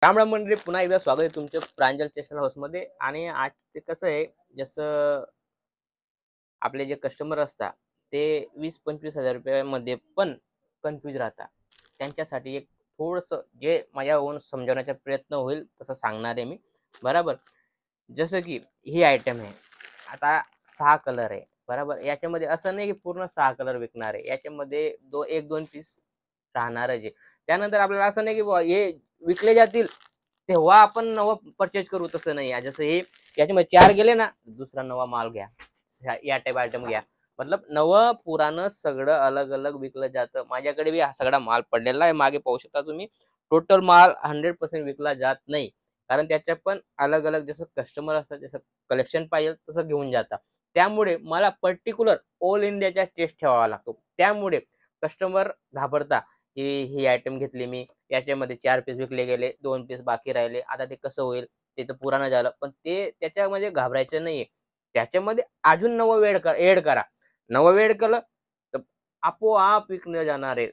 राम राम मंडळी, पुन्हा एकदा स्वागत आहे तुमचं प्रांजल टेक्सटाईल हाऊसमध्ये. आणि आज ते कसं आहे, जसं आपले जे कस्टमर असतात ते 20-25 हजार रुपयामध्ये पण कन्फ्यूज राहतात. त्यांच्यासाठी एक थोडंसं जे माझ्याहून समजावण्याचा प्रयत्न होईल तसं सांगणार आहे मी. बरोबर. जसं की ही आयटम आहे, आता 6 कलर आहे. बरोबर. याच्यामध्ये असं नाही की पूर्ण 6 कलर विकणार आहे. याच्यामध्ये 1-2 पीस राहणारच आहे. त्यानंतर आपल्याला असं नाही की बुवा हे विकले जातील तेव्हा आपण नवं परचेज करू, तसं नाही आहे. जसं हे याच्यामध्ये 4 गेले ना, दुसरा नवा माल घ्या, या टाईप आयटम घ्या. मतलब नवं पुराणं सगळं अलग अलग विकलं जातं. माझ्याकडे बी हा सगळा माल पडलेला आहे, मागे पाहू शकता तुम्ही. टोटल माल 100% विकला जात नाही, कारण त्याच्या पण अलग अलग जसं कस्टमर असतात, जसं कलेक्शन पाहिजे तसं घेऊन जातात. त्यामुळे मला पर्टिक्युलर ऑल इंडियाचा टेस्ट ठेवावा लागतो. त्यामुळे कस्टमर घाबरता की ही आयटम घेतली मी, याच्यामध्ये 4 पीस विकले गेले, 2 पीस बाकी राहिले, आता ते कसं होईल, ते तर पुराणं झालं. पण ते त्याच्यामध्ये घाबरायचं नाहीये. त्याच्यामध्ये अजून नवं एड करा. नवं एड केलं तर आपोआप विकलं जाणार आहे.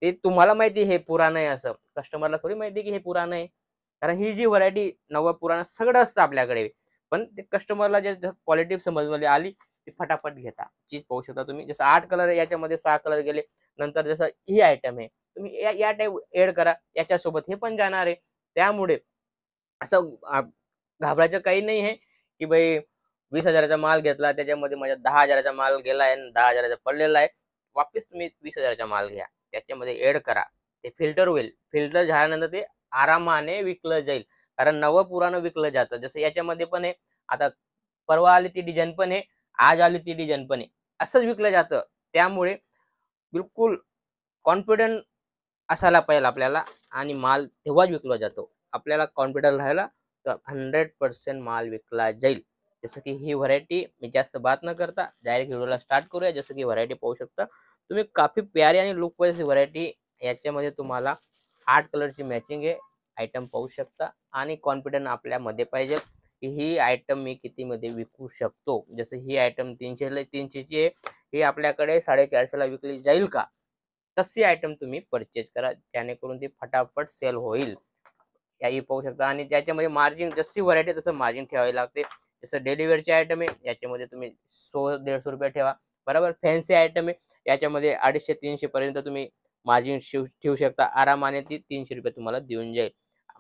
ते तुम्हाला माहिती हे पुराणं आहे असं, कस्टमरला थोडी माहिती की हे पुराणं आहे. कारण ही जी व्हरायटी नवं पुराणं सगळं असतं आपल्याकडे. पण ते कस्टमरला जे क्वालिटी समजमध्ये आली ती फटाफट घेता. चीज पाहू शकता तुम्ही. जसं 8 कलर आहे, याच्यामध्ये 6 कलर गेले. नंतर जसं ही आयटम आहे, तुम्ही या टाइप एड करा, याच्यासोबत हे पण जाणार आहे. त्यामुळे असं घाबरायचं काही नाही आहे की भाई 20,000चा माल घेतला, त्याच्यामध्ये माझ्या 10,000चा माल गेला आहे आणि 10,000चा पडलेला आहे. वापस तुम्ही 20,000चा माल घ्या, त्याच्यामध्ये एड करा. ते फिल्टर होईल. फिल्टर झाल्यानंतर ते आरामाने विकलं जाईल. कारण नवं पुराणं विकलं जातं. जसं याच्यामध्ये पण आहे, आता परवा आली ती डिझाईन पण आहे, आज आली ती डिझाईन पण आहे. असंच विकलं जातं. त्यामुळे बिलकुल कॉन्फिडंट असायला पाहिजे आपल्याला, आणि माल तेव्हाच विकला जातो. आपल्याला कॉन्फिडन्स राहिला तर 100% माल विकला जाईल. जसं की ही व्हरायटी मी जास्त बात न करता डायरेक्ट व्हिडिओला स्टार्ट करूया. जसं की व्हरायटी पाहू शकता तुम्ही, काफी प्यारी आणि लुक वाईज व्हरायटी. याच्यामध्ये तुम्हाला 8 कलरची मॅचिंग आहे. आयटम पाहू शकता आणि कॉन्फिडन्स आपल्यामध्ये पाहिजे की ही आयटम मी कितीमध्ये विकू शकतो. जसं ही आयटम 300ची आहे, ही आपल्याकडे 450ला विकली जाईल का, तशी आयटम तुम्ही परचेज करा, जेणेकरून ती फटाफट सेल होईल. याही पाहू शकता. आणि त्याच्यामध्ये मार्जिन, जशी व्हरायटी तसं मार्जिन ठेवावी लागते. जसं डेली वेअरची आयटम आहे, याच्यामध्ये तुम्ही 100-150 रुपये ठेवा. बरोबर. फॅन्सी आयटम आहे, याच्यामध्ये 250-300 पर्यंत तुम्ही मार्जिन ठेवू शकता आरामाने. ती 300 रुपये तुम्हाला देऊन जाईल.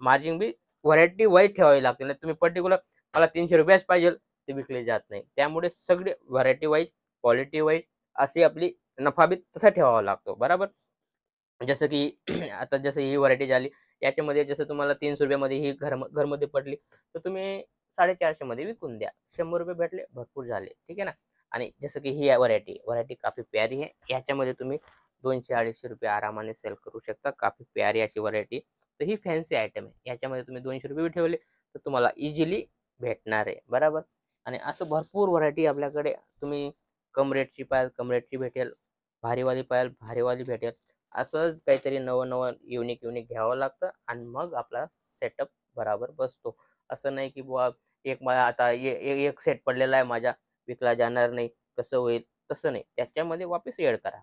मार्जिन बी व्हरायटी वाईज ठेवावी लागते, नाही तुम्ही पर्टिक्युलर मला 300 रुपयाच पाहिजे ते विकले जात नाही. त्यामुळे सगळे व्हरायटी वाईज, क्वालिटी वाईज अशी आपली नफा बी तसा ठेवावा लागतो. बरोबर. जसं की आता जसं ही व्हरायटी झाली, याच्यामध्ये जसं तुम्हाला 300 रुपयामध्ये ही घरमध्ये पडली, तर तुम्ही 450 मध्ये विकून द्या. 100 रुपये भेटले, भरपूर झाले. ठीक आहे ना. आणि जसं की ही व्हरायटी काफी प्यारी आहे. याच्यामध्ये तुम्ही 200-250 रुपये आरामाने सेल करू शकता. काफी प्यारी अशी व्हरायटी. तर ही फॅन्सी आयटम आहे. याच्यामध्ये तुम्ही 200 रुपये ठेवले तर तुम्हाला इझिली भेटणार आहे. बरोबर. आणि असं भरपूर व्हरायटी आपल्याकडे. तुम्ही कम रेटची पाहाल कम रेटची भेटेल, भारीवाली पाहाल भारीवाली भेटेल. असंच काहीतरी नवं नवं युनिक घ्यावं लागतं आणि मग आपला सेटअप बराबर बसतो. असं नाही की बुवा एक मला आता एक सेट पडलेला आहे माझा, विकला जाणार नाही, कसं होईल, तसं नाही. त्याच्यामध्ये वापस एड करा.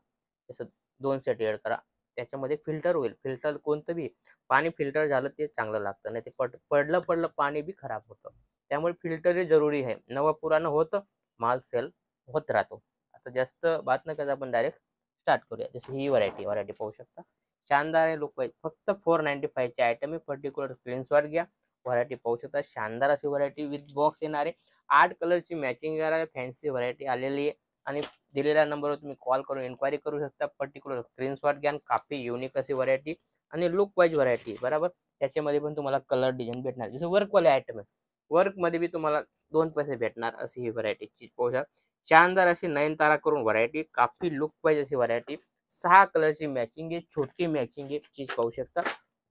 जसं 2 सेट एड करा. त्याच्यामध्ये फिल्टर होईल. फिल्टर कोणतं बी पाणी फिल्टर झालं ते चांगलं लागतं, नाही ते पडलं पाणी बी खराब होतं. त्यामुळे फिल्टर हे जरुरी आहे. नवं पुराणं होतं, माल सेल होत राहतो. आता जास्त बात न करता आपण डायरेक्ट स्टार्ट करूया. जसं ही व्हरायटी पाहू शकता. शानदार आहे लुक वाईज. फक्त 495 ची आयटम आहे. पर्टिक्युलर स्क्रीनशॉट घ्या. व्हरायटी पाहू शकता. शानदार अशी व्हरायटी विथ बॉक्स येणार आहे. 8 कलरची मॅचिंग येणार आहे. फॅन्सी व्हरायटी आलेली आहे. आणि दिलेल्या नंबरवर तुम्ही कॉल करून इन्क्वायरी करू शकता. पर्टिक्युलर स्क्रीनशॉट घ्या. काफी युनिक अशी व्हरायटी आणि लुक वाईज व्हरायटी. बरोबर. त्याच्यामध्ये पण तुम्हाला कलर डिझाईन भेटणार. जसं वर्कवाले आयटम आहे, वर्कमध्ये बी तुम्हाला 2 पैसे भेटणार अशी ही व्हरायटी. चीज पाहू शकता. शानदार अशी नयनतारा करून व्हरायटी, काफी लुक वाईज अशी व्हरायटी. 6 कलरची मॅचिंग आहे, छोटी मॅचिंग आहे. चीज पाहू शकता.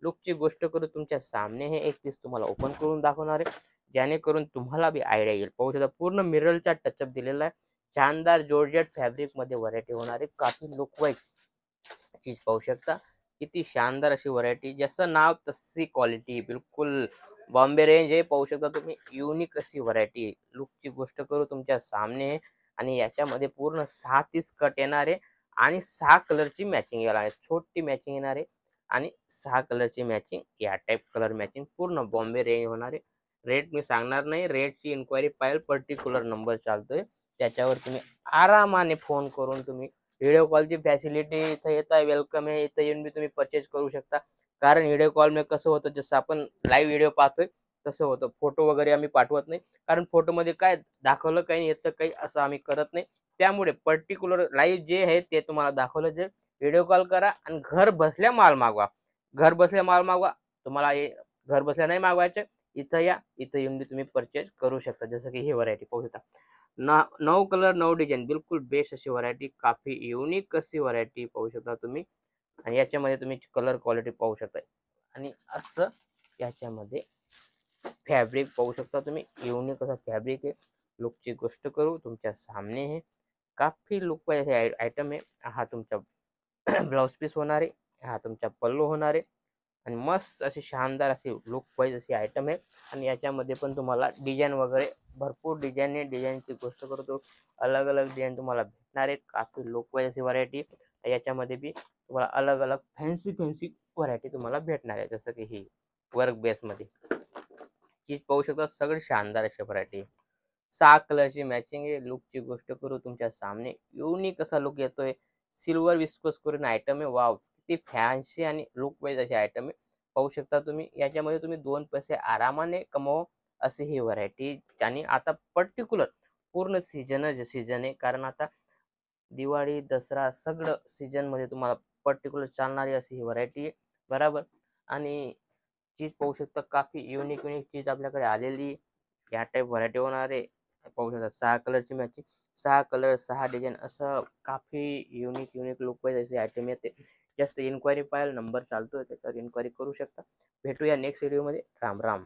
लुकची गोष्ट करू तुमच्या सामने हे एक पीस तुम्हाला ओपन करून दाखवणार आहे, जेणेकरून तुम्हाला बी आयडिया येईल. पाहू शकता पूर्ण मिररचा टचअप दिलेला आहे. शानदार जॉर्जेट फॅब्रिक मध्ये व्हरायटी होणार आहे. काफी लुक वाईज चीज पाहू शकता. किती शानदार अशी व्हरायटी, जसं नाव तशी क्वालिटी. बिलकुल बॉम्बे रेंज आहे. पाहू शकता तुम्ही, युनिक अशी व्हरायटी. लुकची गोष्ट करू तुमच्या सामने आहे. आणि याच्यामध्ये पूर्ण 6 पीस कट येणार आहे आणि 6 कलरची मॅचिंग येणार आहे. छोटी मॅचिंग येणार आहे आणि 6 कलरची मॅचिंग, या टाईप कलर मॅचिंग पूर्ण बॉम्बे रेंज होणार आहे. रेट मी सांगणार नाही, रेटची इन्क्वायरी पाहिजे, पर्टिक्युलर नंबर चालतोय त्याच्यावर तुम्ही आरामाने फोन करून तुम्ही व्हिडिओ कॉलची फॅसिलिटी इथं येत आहे, वेलकम आहे, इथं येऊन बी तुम्ही परचेस करू शकता. कारण व्हिडिओ कॉलमध्ये कसं होतं, जसं आपण लाईव्ह व्हिडिओ पाहतोय तसं होतं. फोटो वगैरे आम्ही पाठवत नाही, कारण फोटोमध्ये काय दाखवलं काही येतं काही असं आम्ही करत नाही. त्यामुळे पर्टिक्युलर लाईव्ह जे आहे ते तुम्हाला दाखवलं, जे व्हिडिओ कॉल करा आणि घर बसल्या माल मागवा. घर बसल्या माल मागवा. तुम्हाला हे घर बसल्या नाही मागवायचं, इथं या, इथं येऊन बी तुम्ही परचेस करू शकता. जसं की ही व्हरायटी पाहू शकता. 9 कलर 9 डिझाईन, बिलकुल बेस्ट अशी व्हरायटी, काफी युनिक अशी व्हरायटी पाहू शकता तुम्ही. आणि याच्यामध्ये तुम्ही कलर क्वालिटी पाहू शकता. आणि असं याच्यामध्ये फॅब्रिक पाहू शकता तुम्ही, युनिक असा फॅब्रिक आहे. लुकची गोष्ट करू तुमच्या सामने है, काफी लुक वाईज आयटम आहे. हा तुमचा ब्लाउज पीस होणार आहे, हा तुमचा पल्लू होणार आहे. आणि मस्त अशी शानदार अशी लुक वाईज अशी आयटम आहे. आणि याच्यामध्ये पण तुम्हाला डिझाईन वगैरे भरपूर डिझाईन आहे. डिझाईनची गोष्ट करतो, अलग अलग डिझाईन तुम्हाला भेटणार आहे. काफी लुक वाईज अशी व्हरायटी. याच्यामध्ये बी तुम्हाला अलग अलग फॅन्सी फॅन्सी व्हरायटी तुम्हाला भेटणार आहे. जसं की ही वर्क बेसमध्ये चीज पाहू शकता, सगळी शानदार अशी व्हरायटी. 6 कलरची मॅचिंग आहे. लुकची गोष्ट करू तुमच्या सामने, युनिक असा लुक येतोय. सिल्वर विस्कोस करून आयटम आहे. वाव, किती फॅन्सी आणि लुक वाईज अशी आयटम आहे. पाहू शकता तुम्ही, याच्यामध्ये तुम्ही 2 पैसे आरामाने कमवा अशी ही व्हरायटी. आणि आता पर्टिक्युलर पूर्ण सीजन आहे, कारण आता दिवाळी दसरा सगळं सीजनमध्ये तुम्हाला पर्टिक्युलर चालणारी अशी ही व्हरायटी आहे, बरोबर. आणि चीज पाहू शकता, काफी युनिक युनिक चीज आपल्याकडे आलेली आहे. या टाईप व्हरायटी होणार आहे. पाहू शकता 6 कलरची मॅचिंग, 6 कलर 6 डिझाईन, असं काफी युनिक युनिक लुक वाईज असे आयटम येते. जास्त इन्क्वायरी पाहिजे नंबर चालतोय त्याच्यावर इन्क्वायरी करू शकता. भेटूया नेक्स्ट व्हिडिओमध्ये. राम राम.